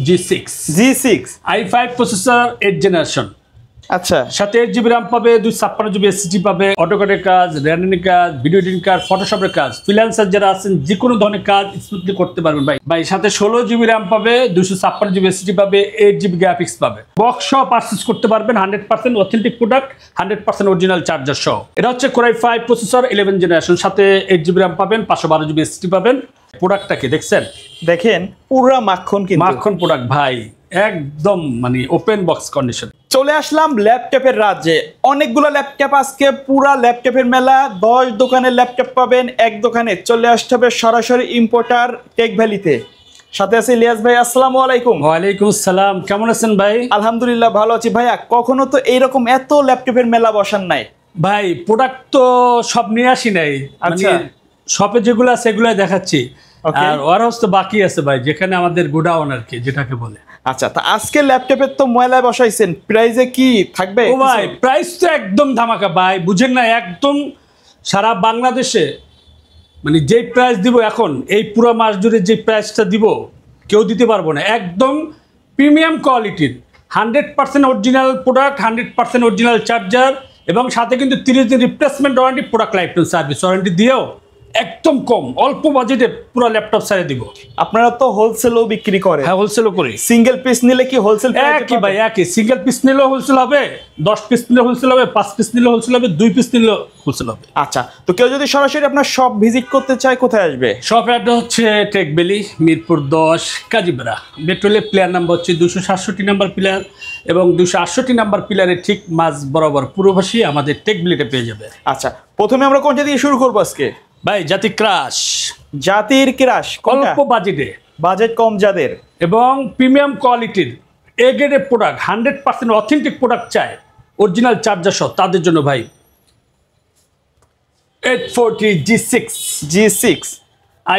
G6 i5 processor 8 generation. আচ্ছা, সাথে 8 GB RAM পাবে, 256 GB SSD পাবে, অটোক্যাডের কাজ, রেন্ডারিং কাজ, ভিডিও এডিটিং কাজ, ফটোশপের কাজ, ফ্রিল্যান্সার যারা আছেন যে কোনো ধরনের কাজ স্মুথলি করতে পারবেন ভাই। সাথে 16 GB RAM পাবে, 256 GB SSD পাবে, 8 GB গ্রাফিক্স পাবে। বক্স সহ পারচেজ করতে পারবেন, 100% অথেন্টিক প্রোডাক্ট, 100% অরিজিনাল চার্জার সহ। এটা হচ্ছে Core i5 প্রসেসর 11 জেনারেশন, সাথে 8 GB RAM পাবেন, 512 GB SSD পাবেন। প্রোডাক্টটাকে দেখছেন, দেখেন পুরো মাখন, কিন্তু মাখন প্রোডাক্ট ভাই, একদম মানে ওপেন বক্স কন্ডিশন। চলে আসলাম ল্যাপটপের রাজ্যে। অনেকগুলো ল্যাপটপ, আজকে পুরা ল্যাপটপের মেলা। 10 দোকানের ল্যাপটপ পাবেন এক দোকানে। চলে আসতে হবে সরাসরি ইম্পোর্টার টেক ভ্যালিতে। সাথে আছে ইলিয়াস ভাই। আসসালামু আলাইকুম। ওয়ালাইকুম আসসালাম, কেমন আছেন ভাই? আলহামদুলিল্লাহ ভালো আছি ভাইয়া। কখনো তো এইরকম এত ল্যাপটপের মেলা বসান নাই ভাই। প্রোডাক্ট তো সব নিয়ে আসি নাই, আচ্ছা, শপে যেগুলো আছে সেগুলাই দেখাচ্ছি, আর ওয়ারহাউস তো বাকি আছে ভাই, যেখানে আমাদের গোডাউন আর কি যেটাকে বলে। আচ্ছা, তা আজকে ল্যাপটপের তো মেলায় বসাইছেন, প্রাইসে কি থাকবে? ও ভাই, প্রাইস তো একদম ধামাকা ভাই, বুঝেন না, একদম সারা বাংলাদেশে মানে যে প্রাইস দিব এখন, এই পুরো মাস জুড়ে যে প্রাইসটা দিব কেউ দিতে পারবো না। একদম প্রিমিয়াম কোয়ালিটির 100% অরিজিনাল প্রোডাক্ট, 100% অরিজিনাল চার্জার, এবং সাথে কিন্তু 30 দিন replacement warranty, product life time service warranty দিয়েও একদম কম অল্প বাজেটে পুরো ল্যাপটপ সারিয়ে দিব। আপনারা তো হোলসেলও বিক্রি করেন? হ্যাঁ, হোলসেলও করি। সিঙ্গেল পিস নিলে কি হোলসেল? একই ভাই, একই। সিঙ্গেল পিস নিলেও হোলসেল হবে, 10 পিস নিলে হোলসেল হবে, 5 পিস নিলে হোলসেল হবে, 2 পিস নিলেও হোলসেল হবে। আচ্ছা, তো কেউ যদি সরাসরি আপনার শপ ভিজিট করতে চায় কোথায় আসবে? শপ অ্যাড্রেস হচ্ছে টেক ভ্যালি, মিরপুর 10, কাজীপাড়া। মেট্রোলে প্লেয়ার নাম্বার হচ্ছে 267 নাম্বার পিলার, এবং 268 নাম্বার পিলারের ঠিক মাঝ বরাবর পূর্বপাশে আমাদের টেক ভ্যালিটা পেয়ে যাবে। আচ্ছা, প্রথমে আমরা কোনটা দিয়ে শুরু করবো আজকে? ভাই, জাতি ক্রাশ। জাতির ক্রাশ, অল্প বাজেটে, বাজেট কম যাদের, এবং প্রিমিয়াম কোয়ালিটির এ গ্রেডের প্রোডাক্ট, 100% অথেন্টিক প্রোডাক্ট চায়, অরিজিনাল চার্জার সহ, তাদের জন্য ভাই 840 G6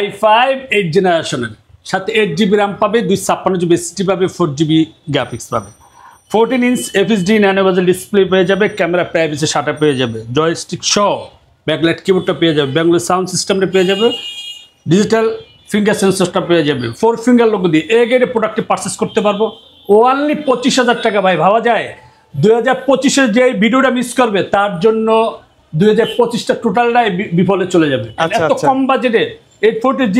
i5 8 জেনারেশনের, সাথে 8 GB RAM পাবে, 256 GB SSD পাবে, 4 GB গ্রাফিক্স পাবে, 14 inch FHD nano bezel display পেয়ে যাবে, ক্যামেরা প্রাইভেসি শাটা পেয়ে যাবে, জয়স্টিক সহ ব্যাকলাইট কিবোর্ডটা পেয়ে যাবে, ব্যাঙ্গলোর সাউন্ড সিস্টেমটা পেয়ে যাবে, ডিজিটাল ফিঙ্গার সেন্সরটা পেয়ে যাবে, 4 ফিঙ্গার লোগো দিয়ে এ গ্রেডের প্রোডাক্টটি পারচেস করতে পারবো ওনলি 25,000 টাকা। ভাই, ভাবা যায় 2025-এর যে ভিডিওটা মিস করবে তার জন্য 2025টা টোটালটাই বিফলে চলে যাবে। এত কম বাজেটে 840 G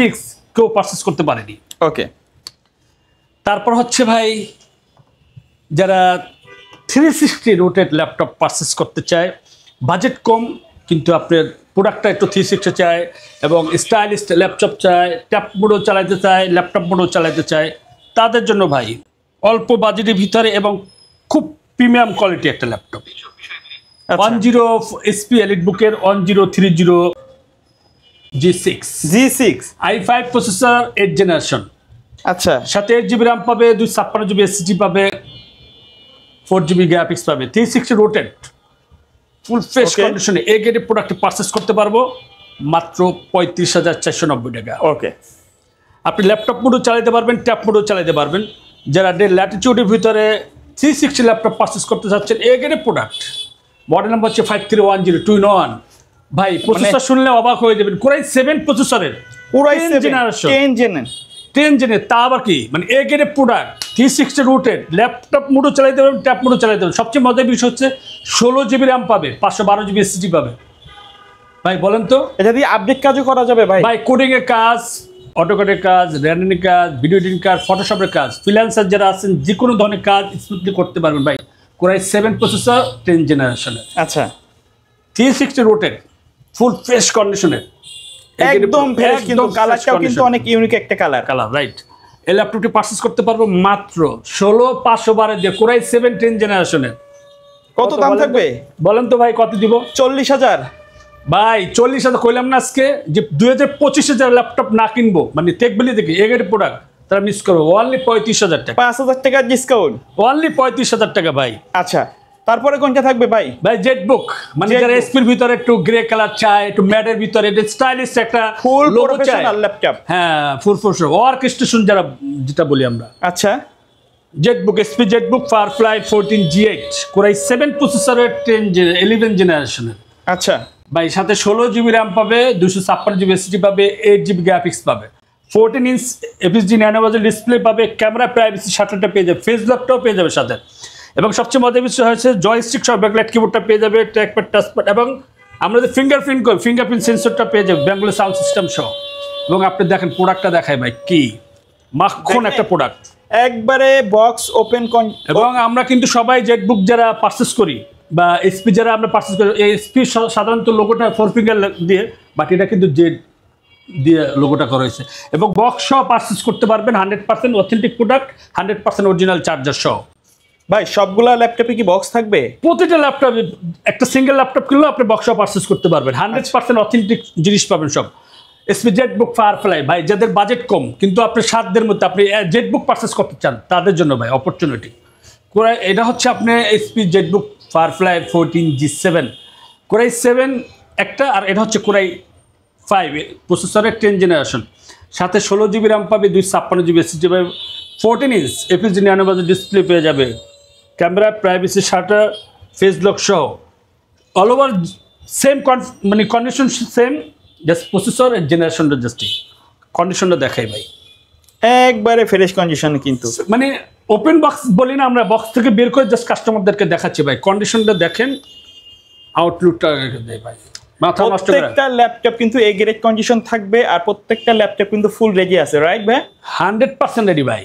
কেউ পারচেস করতে পারেনি। ওকে, তারপর হচ্ছে ভাই, যারা 360 রোটেট ল্যাপটপ পারচেস করতে চায়, বাজেট কম কিন্তু আপনার প্রোডাক্টটা একটু 360 চায়, এবং স্টাইলিশ ল্যাপটপ চায়, ট্যাব মোডও চালাতে চায়, ল্যাপটপ মোডও চালাতে চায়, তাদের জন্য ভাই অল্প বাজেটের ভিতরে এবং খুব প্রিমিয়াম কোয়ালিটি একটা laptop, 10 HP এলিটবুকের 1030 G6 i5 processor 8 generation. আচ্ছা, সাথে 8 GB RAM পাবে, 256 GB SSD পাবে, 4 GB গ্রাফিক্স পাবে, 360 রোটেট ফুল ফ্রেশ কন্ডিশনে এ গ্রেডের প্রোডাক্ট পারচেস করতে পারবো মাত্র 35,490 টাকা। ওকে, আপনি ল্যাপটপ মোডও চালাতে পারবেন, ট্যাব মোডও চালাতে পারবেন। যারা ল্যাটিটিউডের ভিতরে 360 ল্যাপটপ পারচেস করতে চাচ্ছেন, এ গ্রেডের প্রোডাক্ট, মডেল নাম্বার হচ্ছে 5310 2-in-1। ভাই, প্রসেসর শুনলে অবাক হয়ে যাবেন, Core i7 প্রসেসরের 10 জেনারেশন, 10 জেনে, তা আবার কি মানে এ গ্রেডের প্রোডাক্ট, 360 রুটেড, ল্যাপটপ মোডও চালাতে পারবেন, ট্যাব মোডও চালাতে পারবেন। সবচেয়ে মজার বিষয় হচ্ছে 16 GB RAM পাবে, 512 GB SSD পাবে। ভাই বলেন তো, এটা দিয়ে আপডেট কাজও করা যাবে ভাই? ভাই, কোডিং এর কাজ, অটোক্যাডের কাজ, রেন্ডারিং কাজ, ভিডিও এডিটিং কাজ, ফটোশপের কাজ, ফ্রিল্যান্সার যারা আছেন যে কোনো ধরনের কাজ স্মুথলি করতে পারবেন ভাই। Core i7 প্রসেসর 10 জেনারেশনের, আচ্ছা, 360 রোটেড ফুল ফ্রেশ কন্ডিশনের, একদম ফ্রেশ, কিন্তু কালারটাও কিন্তু অনেক ইউনিক একটা কালার, রাইট। এই ল্যাপটপটি পারচেস করতে পারবো মাত্র 16,512 দিয়ে, Core i7 10 জেনারেশনের। কত দাম থাকবে বলেন তো ভাই, কত দিব? 40,000 ভাই। 40,000 কইলাম না আজকে, যে 2025-এ যারা ল্যাপটপ না কিনবো মানে টেক ভ্যালি থেকে এ গ্রেড প্রোডাক্ট, তারা মিস করবো ওনলি 35,000 টাকা, 5,000 টাকা ডিসকাউন্ট, ওনলি 35,000 টাকা ভাই। আচ্ছা, তারপরে কোনটা থাকবে ভাই? ভাই, জেটবুক, মানে যারা এসপির ভিতরে একটু গ্রে কালার চায়, একটু ম্যাটের ভিতরে একটু স্টাইলিশ একটা ফুল প্রফেশনাল ল্যাপটপ, হ্যাঁ, ফুল প্রফেশনাল অর্কেস্ট্রেশন যারা যেটা বলি আমরা। আচ্ছা, Jetbook, SP Jetbook firefly 14 G8 Core i7 প্রসেসরের 11 জেনারেশনের। আচ্ছা ভাই, সাথে 16 GB RAM পাবে, 256 GB SSD পাবে, 8 GB গ্রাফিক্স পাবে, 14 inch FSD nano bezel display পাবে, ক্যামেরা প্রাইভেসি শাটারটা পেয়ে যাবে, ফেস লকটাও পেয়ে যাবে সাথে। এবং সবচেয়ে মজার বিষয় হচ্ছে জয়স্টিক সহ ব্যাকলাইট কিবোর্ডটা পেয়ে যাবে, ট্র্যাকপ্যাড, টাচপ্যাড এবং আমরা যে ফিঙ্গারপ্রিন্ট সেন্সরটা পেয়ে যাবে ব্যাঙ্গলো সাউন্ড সিস্টেম সহ। এবং আপনি দেখেন প্রোডাক্টটা দেখায় ভাই কি মাখন একটা প্রোডাক্ট, একবারে বক্স ওপেন। এবং আমরা কিন্তু সবাই জেটবুক যারা পারচেস করি বা এসপি যারা আমরা পারচেস করি, এই এসপি সাধারণত লোগোটা 4 ফিঙ্গার দিয়ে, বাট এটা কিন্তু জেড দিয়ে লোগোটা করা হয়েছে। এবং বক্স সহ পারচেস করতে পারবেন, 100% অথেন্টিক প্রোডাক্ট, 100% অরিজিনাল চার্জার সহ। ভাই সবগুলা ল্যাপটপে কি বক্স থাকবে? প্রতিটা ল্যাপটপে একটা সিঙ্গেল ল্যাপটপ কিনলেও আপনি বক্স সহ পারচেস করতে পারবেন, 100% অথেন্টিক জিনিস পাবেন সব। এসপি জেটবুক ফায়ারফ্লাই ভাই, যাদের বাজেট কম কিন্তু আপনি সাধ্যের মধ্যে আপনি জেটবুক পারচেস করতে চান তাদের জন্য ভাই অপরচুনিটি। এটা হচ্ছে আপনি SP Jetbook firefly 14G7 core i 7 একটা, আর এটা হচ্ছে কোরাই 5 প্রসেসরের 10 জেনারেশন, সাথে 16GB র্যাম পাবে, 256GB SSD পাবে, 14 inch FSD nano bezel display পেয়ে যাবে, camera privacy shutter face lock সহ, অল ওভার সেম মানে কন্ডিশন সেম, জাস্ট প্রসেসর জেনারেশনটা জাস্ট কন্ডিশনটা দেখাই ভাই একবারে ফ্রেশ কন্ডিশন। কিন্তু মানে ওপেন বক্স বলি না আমরা, বক্স থেকে বের করে জাস্ট কাস্টমারদেরকে দেখাচ্ছি ভাই, কন্ডিশনটা দেখেন, আউটলুকটা দেয় ভাই মাথা নষ্ট করে। প্রত্যেকটা ল্যাপটপ কিন্তু এই গ্রেড কন্ডিশন থাকবে, আর প্রত্যেকটা ল্যাপটপ কিন্তু ফুল রেডি আছে, রাইট ভাই? 100% রেডি ভাই।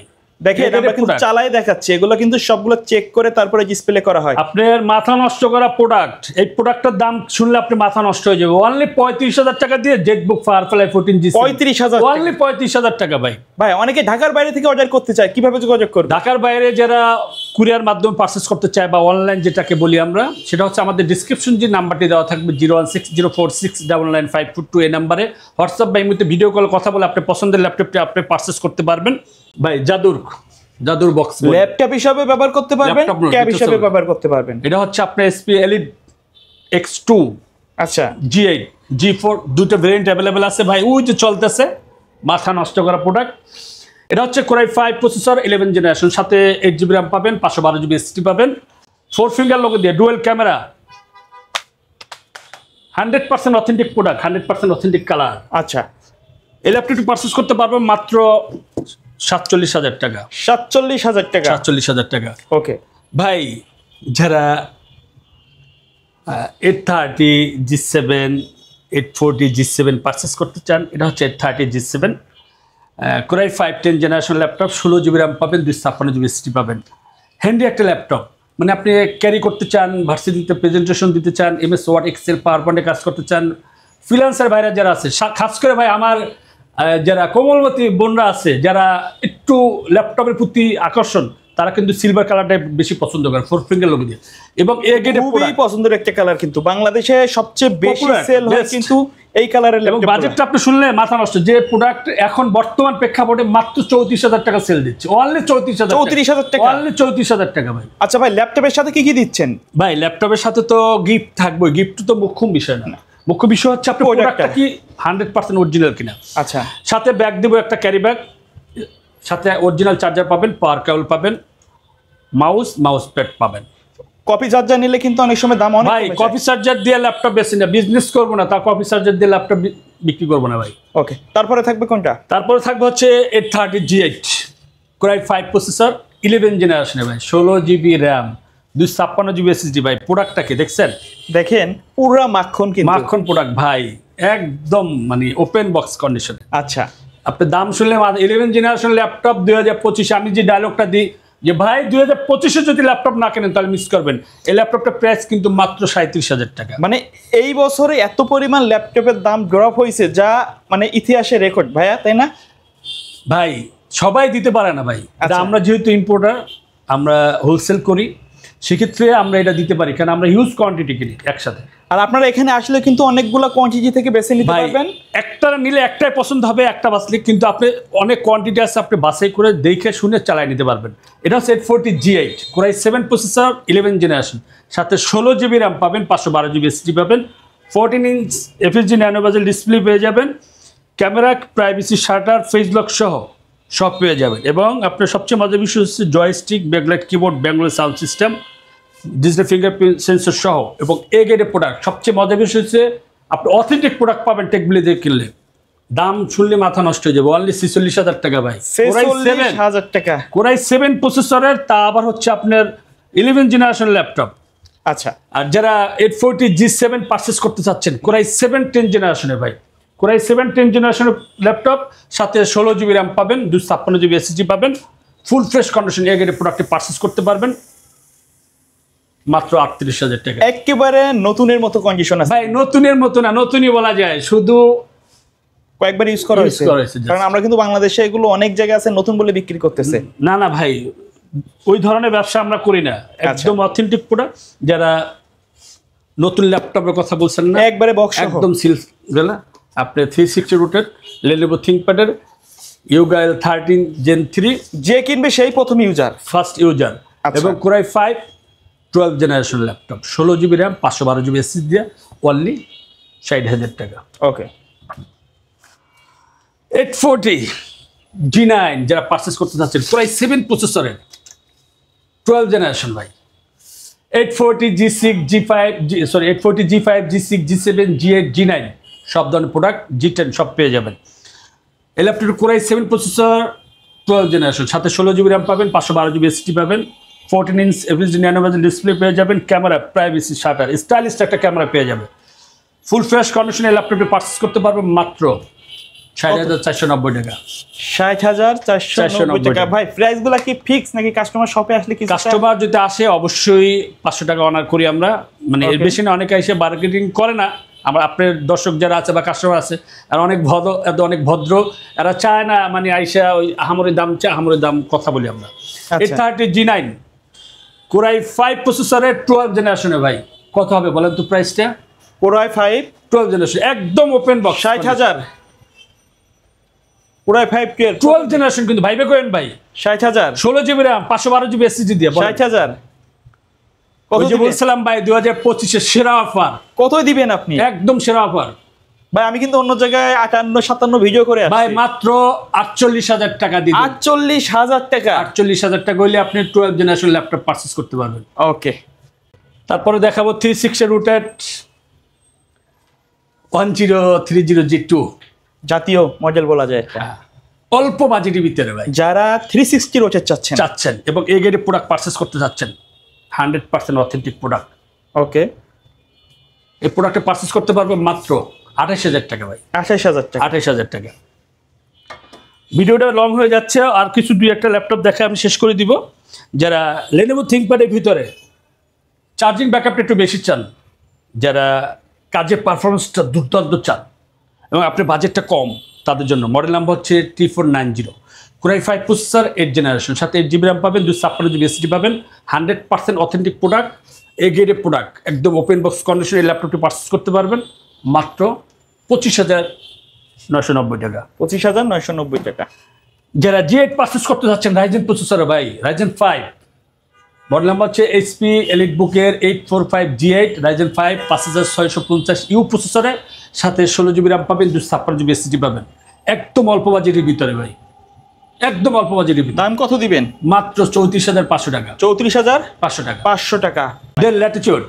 দেখেন আমরা কিন্তু চালাই দেখাচ্ছি, এগুলো কিন্তু সবগুলো চেক করে তারপরে ডিসপ্লে করা হয়। আপনার মাথা নষ্ট করা প্রোডাক্ট, এই প্রোডাক্টের দাম শুনলে আপনি মাথা নষ্ট হয়ে যাবে। অনলি 35,000 টাকা দিয়ে জেটবুক ফায়ারফ্লাই 14G7, 35,000, অনলি 35,000 টাকা ভাই। ভাই অনেকে ঢাকার বাইরে থেকে অর্ডার করতে চায়, কিভাবে যোগাযোগ করবে? ঢাকার বাইরে যারা কুরিয়ার মাধ্যমে পারচেস করতে চায় বা অনলাইন যেটাকে বলি আমরা, সেটা হচ্ছে আমাদের ডিসক্রিপশন যে নাম্বারটি দেওয়া থাকবে 01604699542 এই নাম্বারে হোয়াটসঅ্যাপ বা ইমোতে ভিডিও কল কথা বলে আপনি পছন্দের ল্যাপটপটি আপনি পারচেস করতে পারবেন ভাই। জাদুর বক্স ল্যাপটপ হিসাবে ব্যবহার করতে পারবেন, ট্যাব হিসাবে ব্যবহার করতে পারবেন। এটা হচ্ছে আপনার এসপি এলিট X2, আচ্ছা G8, G4 দুটো ভেরিয়েন্ট অ্যাভেলেবেল আছে ভাই, ওই যে চলতেছে মাথা নষ্ট করা প্রোডাক্ট। এটা হচ্ছে কোরাই 5 প্রসেসর 11 জেনারেশন, সাথে 8GB র্যাম পাবেন, 512GB SSD পাবেন, 4 ফিঙ্গার লোগো দিয়ে dual camera, 100% authentic product, 100% authentic colour. আচ্ছা এই ল্যাপটপটি পারচেস করতে পারবেন মাত্র 47,000 টাকা। 47,000 টাকা? 47,000 টাকা। ওকে ভাই যারা 830 G7 840 G7 পারচেস করতে চান, এটা হচ্ছে 830 G7 core i 5 10 generation laptop, 16GB RAM পাবেন, 256GB SSD পাবেন। হ্যান্ডি একটা ল্যাপটপ, মানে আপনি ক্যারি করতে চান, ভার্সিটিতে প্রেজেন্টেশন দিতে চান, MS ওয়ার্ড এক্সেল পাওয়ার পয়েন্টে কাজ করতে চান, ফ্রিল্যান্সার ভাইরা যারা আছে, খাস করে ভাই আমার যারা কোমলমতি বোনরা আছে, যারা একটু ল্যাপটপের প্রতি আকর্ষণ, তারা কিন্তু সিলভার কালারটাই বেশি পছন্দ করে, 4 ফিঙ্গার লোগো দিয়ে। এবং এ গ্রেডের খুবই পছন্দের একটা কালার, কিন্তু বাংলাদেশে সবচেয়ে বেশি সেল হয় কিন্তু এই কালারের এবং ল্যাপটপ। বাজেটটা আপনি শুনলে মাথা নষ্ট, যে প্রোডাক্ট এখন বর্তমান প্রেক্ষাপটে মাত্র 34,000 টাকা সেল দিচ্ছে, অনলি 34,000 টাকা, অনলি 34,000 টাকা ভাই। আচ্ছা ভাই ল্যাপটপের সাথে কি কি দিচ্ছেন? ভাই ল্যাপটপের সাথে তো গিফট থাকবে, গিফট তো মুখ্য বিষয় না, মুখ্য বিষয় হচ্ছে আপনি প্রোডাক্টটা কি 100% অরিজিনাল কিনা। আচ্ছা সাথে ব্যাগ দেবো একটা ক্যারি ব্যাগ, সাথে অরিজিনাল চার্জার পাবেন, পাওয়ার কেবল পাবেন, মাউস প্যাড পাবেন। কপি চার্জার নিলে কিন্তু অনেক সময় দাম অনেক ভাই কপি চার্জার দিয়ে ল্যাপটপ বেশি না, বিজনেস করবো না, তা কপি চার্জার দিয়ে ল্যাপটপ বিক্রি করবো না ভাই। ওকে, তারপরে থাকবে কোনটা? তারপরে থাকবে হচ্ছে 830 G8 কোরাই 5 প্রসেসর 11 জেনারেশনে ভাই, 16GB র্যাম, 256GB SSD ভাই। প্রোডাক্টটাকে দেখছেন, দেখেন পুরো মাখন, কিন্তু মাখন প্রোডাক্ট ভাই, একদম মানে ওপেন বক্স কন্ডিশন। আচ্ছা আপনি দাম শুনলে 11 জেনারেশন ল্যাপটপ 2025, আমি যে ডায়লগটা দিই যে ভাই 2025-এ যদি ল্যাপটপ না কেনেন তাহলে মিস করবেন, এই ল্যাপটপটার প্রাইস কিন্তু মাত্র 37,000 টাকা। মানে এই বছরে এত পরিমাণ ল্যাপটপের দাম ড্রপ হয়েছে, যা মানে ইতিহাসে রেকর্ড ভাইয়া, তাই না? ভাই সবাই দিতে পারে না ভাই, এটা আমরা যেহেতু ইম্পোর্টার, আমরা হোলসেল করি, সেক্ষেত্রে আমরা এটা দিতে পারি, কারণ আমরা হিউজ কোয়ান্টিটি কিনি একসাথে। আর আপনারা এখানে আসলে কিন্তু অনেকগুলো কোয়ান্টিটি থেকে বেছে নিতে পারবেন। একটা নিলে একটাই পছন্দ হবে, একটা বাছলে কিন্তু আপনি অনেক কোয়ান্টিটি আছে, আপনি বাছাই করে দেখে শুনে চালাই নিতে পারবেন। এটা হচ্ছে 840 G8 কোরাই 7 প্রসেসর 11 জেনারেশন, সাথে 16GB র্যাম পাবেন, 512GB SSD পাবেন, 14 inch FSD nano bezel display পেয়ে যাবেন, camera privacy shutter face lock সহ সব পেয়ে যাবেন। এবং আপনার সবচেয়ে মজার বিষয় হচ্ছে জয়স্টিক, ব্যাকলাইট কিবোর্ড, ব্যাঙ্গলো sound system, digital fingerprint sensor সহ, এবং এ গ্রেডের প্রোডাক্ট। সবচেয়ে মজার বিষয় হচ্ছে আপনি অথেন্টিক প্রোডাক্ট পাবেন টেকবিলি দিয়ে কিনলে, দাম শুনলে মাথা নষ্ট হয়ে যাবে, অনলি 46,000 টাকা ভাই। 46,000 টাকা। কোরাই 7 প্রসেসরের, তা আবার হচ্ছে আপনার 11 জেনারেশন ল্যাপটপ। আচ্ছা, আর যারা 840 G7 পারচেস করতে চাচ্ছেন, কোরাই 7 10 জেনারেশনের ভাই, কোরাই 7 10 জেনারেশনের ল্যাপটপ, সাথে 16 জিবি র্যাম পাবেন, 256 জিবি এসএসডি পাবেন, ফুল ফ্রেশ কন্ডিশন এ গ্রেডের প্রোডাক্টে পারচেস করতে পারবেন মাত্র 38,000 টাকা। একেবারে নতুনের মতো কন্ডিশন আছে ভাই নতুনের মতো না, নতুনই বলা যায়, শুধু কয়েকবার ইউজ করা হয়েছে, কারণ আমরা কিন্তু বাংলাদেশে এগুলো অনেক জায়গায় আছে নতুন বলে বিক্রি করতেছে। না না ভাই, ওই ধরনের ব্যবসা আমরা করি না, একদম অথেন্টিক প্রোডাক্ট। যারা নতুন ল্যাপটপের কথা বলছেন না, একবারে বক্স একদম সিলস গেলা, আপনি 360 রুটের Lenovo ThinkPad-এর Yoga L13 Gen 3 যে কিনবে সেই প্রথম ইউজার, ফার্স্ট ইউজার, এবং core i 5 12 generation laptop, 16 GB RAM, 512 GB SSD দিয়ে অনলি 60,000 টাকা। ওকে। 840 G9 যারা পারচেস করতে চাচ্ছেন, কোরাই 7 প্রসেসরের 12 জেনারেশন ভাই, 840 G6 G5 840 G5 G6 G7 G8 G9 সব ধরনের প্রোডাক্ট, G10 সব পেয়ে যাবেন। এই ল্যাপটপের কোরাই 7 প্রসেসর 12 জেনারেশন, সাথে 16 জিবি র্যাম পাবেন, 512 জিবি এসএসডি পাবেন, 14 ইঞ্চ FHD ন্যানোভেজেল ডিসপ্লে পেয়ে যাবেন, ক্যামেরা প্রাইভেসি শাটার স্টাইলিশ একটা ক্যামেরা পেয়ে যাবে, ফুল ফ্রেশ কন্ডিশনে ল্যাপটপে পারচেস করতে পারবেন মাত্র 60,490 টাকা। 60,490 টাকা। ভাই প্রাইসগুলো কি ফিক্স নাকি কাস্টমার শপে আসলে কি? কাস্টমার যদি আসে অবশ্যই 500 টাকা অনার করি আমরা, মানে এর বেশি না। অনেকে এসে মার্কেটিং করে না, আমরা আপনার দর্শক যারা আছে বা কাস্টমার আছে, আর অনেক ভদ্র, এরা চায় না মানে আইসা ওই আহামরি দাম চায়, আহামরি দাম কথা বলি আমরা। 830 G9 কোরাই 5 প্রসেসরের 12 জেনারেশনে ভাই কত হবে বলেন তো প্রাইসটা? কোরাই 5 12 জেনারেশন একদম ওপেন বক্স 60,000। কোরাই 5 কে 12 জেনারেশন কিন্তু ভাইবে করেন ভাই 60,000, 16 জিবি র্যাম, 512 জিবি এসএসডি দিয়ে 60,000। কত যে বলছিলাম ভাই 2025 এর সেরা অফার। কত দিবেন আপনি? একদম সেরা অফার ভাই। আমি কিন্তু অন্য জায়গায় 58 57 ভিডিও করে আসছি ভাই, মাত্র 48,000 টাকা দিন। 48,000 টাকা? 48,000 টাকা হইলে আপনি 12 জেনারেশন ল্যাপটপ পারচেজ করতে পারবেন। ওকে। তারপরে দেখাবো 360 রুটেড 1030 G2 জাতীয় মডেল বলা যায় এটা। অল্প বাজেটের ভিতরে ভাই যারা 360 রোটেট চাচ্ছেন এবং এই গ্রেডের প্রোডাক্ট পারচেজ করতে যাচ্ছেন, 100% অথেন্টিক প্রোডাক্ট। ওকে। এই প্রোডাক্টে পারচেজ করতে পারবেন মাত্র 28,000 টাকা ভাই। 28,000 টাকা। 28,000 টাকা। ভিডিওটা লং হয়ে যাচ্ছে, আর কিছু দুই একটা ল্যাপটপ দেখে আমি শেষ করে দিব। যারা Lenovo ThinkPad এর ভিতরে চার্জিং ব্যাকআপটা একটু বেশি চান, যারা কাজের পারফরমেন্সটা দুর্দান্ত চান এবং আপনার বাজেটটা কম, তাদের জন্য মডেল নাম্বার হচ্ছে T490 কোরাই 5 প্রসেসর 8 জেনারেশন, সাথে 8 জিবি র্যাম পাবেন, 256 জিবি এসএসডি পাবেন, 100% অথেন্টিক প্রোডাক্ট, এ গ্রেডের প্রোডাক্ট, একদম ওপেন বক্স কন্ডিশনে এই ল্যাপটপটি পারচেস করতে পারবেন মাত্র 25,990 টাকা। 25,990 টাকা। যারা G8 পারচেস করতে যাচ্ছেন রাইজেন প্রসেসরে ভাই, রাইজেন 5 মডেল নাম্বার হচ্ছে HP এলিটবুকের 845 G8 রাইজেন 5 5650U প্রসেসরে, সাথে 16 জিবি র্যাম পাবেন, 256 জিবি এসএসডি পাবেন, একদম অল্প বাজেটের ভিতরে ভাই, একদম অল্প বাজেটের ভিতরে। দাম কত দিবেন? মাত্র 34,500 টাকা। 34,500 টাকা। 500 টাকা। ডেল ল্যাটিটিউড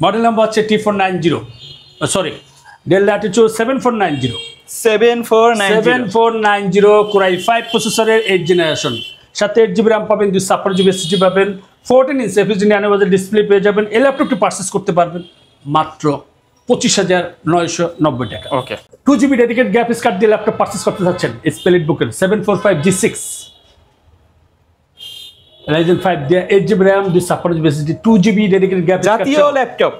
মডেল নাম্বার হচ্ছে T490, sorry del Latitude 7490 core i 5 প্রসেসরের 8 জেনারেশন, সাথে 8 জিবি র্যাম পাবেন, 256 জিবি এসএসডি পাবেন, 14 ইঞ্চ FHD ন্যানোভেজেল ডিসপ্লে পেয়ে যাবেন। এই ল্যাপটপটি পারচেস করতে পারবেন মাত্র 25,990 টাকা। ওকে। 2 জিবি ডেডিকেট গ্রাফিক্স কার্ড দিয়ে ল্যাপটপ পারচেস করতে যাচ্ছেন, এলিটবুকের 745 G6 রাইজেন 5 দিয়ে 8 GB RAM, 256 GB SSD, 2 GB dedicate graphics জাতীয় ল্যাপটপ।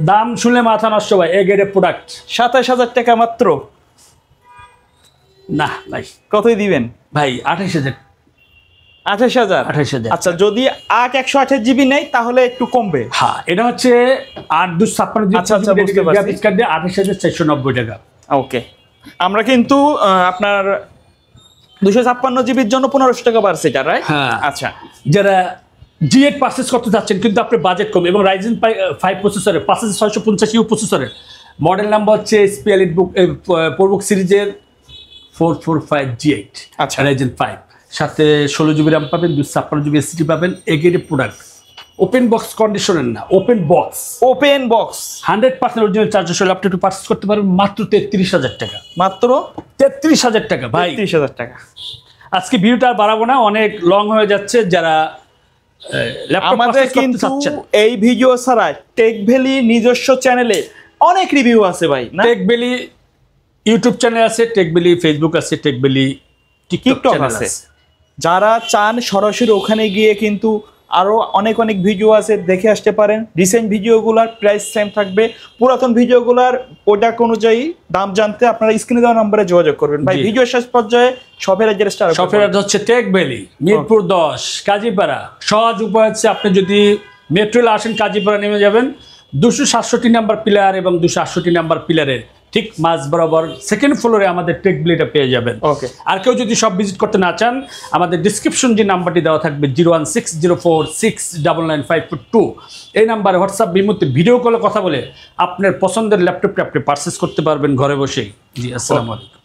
দাম শুনলে মাথা নষ্ট ভাই, এ গ্রেডের প্রোডাক্ট 27,000 টাকা মাত্র। না ভাই কতই দিবেন ভাই? 28,000। 28,000। আচ্ছা, যদি 128 জিবি নেই তাহলে একটু কমবে। হ্যাঁ, এটা হচ্ছে 8 256 গ্রাফিক্স কার্ড দিয়ে 28,490 টাকা। ওকে। আমরা কিন্তু আপনার 256 জিবির জন্য 1500 টাকা বাড়ছে এটা, রাইট? হ্যাঁ। আচ্ছা, যারা G8 পারচেস করতে যাচ্ছেন কিন্তু আপনার বাজেট কম এবং রাইজেন 5 প্রসেসরে 5650U প্রসেসরের মডেল নাম্বার হচ্ছে HP এলিটবুক প্রবুক সিরিজের 445 G8 আচ্ছা, রাইজেন 5, সাথে 16 জিবি র্যাম পাবেন, 256 জিবি এসএসডি পাবেন, এ গ্রেডের প্রোডাক্ট ওপেন বক্স কন্ডিশনের না, open box, open box 100% original charger সহ ল্যাপটপটি পারচেজ করতে পারবেন মাত্র 33,000 টাকা। মাত্র 33,000 টাকা ভাই। 30,000 টাকা। আজকে ভিডিওটা আর বাড়াবো না, অনেক লং হয়ে যাচ্ছে। যারা ল্যাপটপ আমাদের পারচেজ করতে কিন্তু চাচ্ছেন, এই ভিডিও ছাড়া টেক ভ্যালি নিজস্ব চ্যানেলে অনেক রিভিউ আছে ভাই না? টেক ভ্যালি ইউটিউব চ্যানেল আছে, টেক ভ্যালি ফেসবুক আছে, tech valley TikTok TikTok channel আছে। আছে। যারা চান সরাসরি ওখানে গিয়ে কিন্তু আরো অনেক অনেক ভিডিও আছে, দেখে আসতে পারেন। রিসেন্ট ভিডিওগুলোর প্রাইস সেম থাকবে, পুরাতন ভিডিওগুলোর প্রোডাক্ট অনুযায়ী দাম জানতে আপনারা স্ক্রিনে দেওয়া নম্বরে যোগাযোগ করবেন ভাই। জি। ভিডিও শেষ পর্যায়ে শপের অ্যাড্রেসটা শপের অ্যাড্রেস হচ্ছে টেক ভ্যালি, মিরপুর 10 কাজীপাড়া। সহজ উপায় হচ্ছে আপনি যদি মেট্রো রেলে আসেন কাজীপাড়া নেমে যাবেন, 267 নাম্বার পিলার এবং 268 নাম্বার পিলারের ঠিক মাঝ বরাবর সেকেন্ড ফ্লোরে আমাদের টেক ভ্যালিটা পেয়ে যাবেন। ওকে। আর কেউ যদি সব ভিজিট করতে না চান, আমাদের ডিসক্রিপশন যে নাম্বারটি দেওয়া থাকবে 01604699542, এই নাম্বারে হোয়াটসঅ্যাপ বিমুহূর্তে ভিডিও কলে কথা বলে আপনার পছন্দের ল্যাপটপটি আপনি পারচেস করতে পারবেন ঘরে বসেই। জি, আসসালামু আলাইকুম।